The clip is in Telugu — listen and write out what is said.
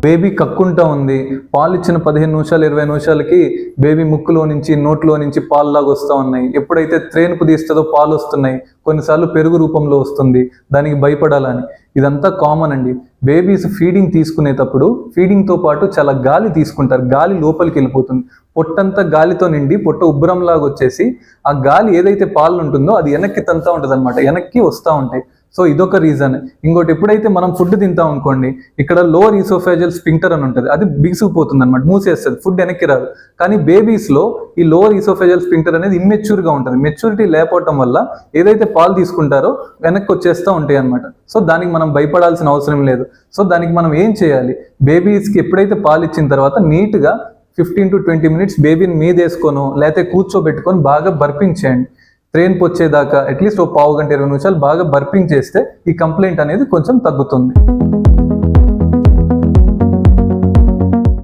బేబీ కక్కుంటా ఉంది, పాలు ఇచ్చిన 15 నిమిషాలు 20 నిమిషాలకి బేబీ ముక్కులో నుంచి నోట్లో నుంచి పాలు లాగా వస్తూ ఉన్నాయి. ఎప్పుడైతే త్రేనుపు తీస్తుందో పాలు వస్తున్నాయి, కొన్నిసార్లు పెరుగు రూపంలో వస్తుంది, దానికి భయపడాలని. ఇదంతా కామన్ అండి. బేబీస్ ఫీడింగ్ తీసుకునేటప్పుడు ఫీడింగ్తో పాటు చాలా గాలి తీసుకుంటారు, గాలి లోపలికి వెళ్ళిపోతుంది, పొట్టంతా గాలితో నిండి పొట్ట ఉబ్బరంలాగా వచ్చేసి ఆ గాలి ఏదైతే పాలు ఉంటుందో అది వెనక్కి తంతా ఉంటుంది అనమాట, వెనక్కి వస్తూ ఉంటాయి. సో ఇదొక రీజన్. ఇంకోటి, ఎప్పుడైతే మనం ఫుడ్ తింటాం అనుకోండి, ఇక్కడ లోవర్ ఈసోఫేజియల్ స్పింక్టర్ అని ఉంటుంది, అది బిగుసుకుపోతుంది అనమాట, మూసేస్తుంది, ఫుడ్ వెనక్కి రాదు. కానీ బేబీస్లో ఈ లోవర్ ఈసోఫేజియల్ స్పింక్టర్ అనేది ఇమ్మెచ్యూర్గా ఉంటుంది. మెచ్యూరిటీ లేకపోవటం వల్ల ఏదైతే పాలు తీసుకుంటారో వెనక్కి వచ్చేస్తూ ఉంటాయి అనమాట. సో దానికి మనం భయపడాల్సిన అవసరం లేదు. సో దానికి మనం ఏం చేయాలి, బేబీస్కి ఎప్పుడైతే పాలు ఇచ్చిన తర్వాత నీట్గా 15 to 20 minutes బేబీని మీద వేసుకోను లేకపోతే కూర్చోబెట్టుకొని బాగా బర్పింగ్ చేయండి. ట్రైన్ వచ్చేదాకా అట్లీస్ట్ 1 పావు గంట 20 నిమిషాలు బాగా బర్పింగ్ చేస్తే ఈ కంప్లైంట్ అనేది కొంచెం తగ్గుతుంది.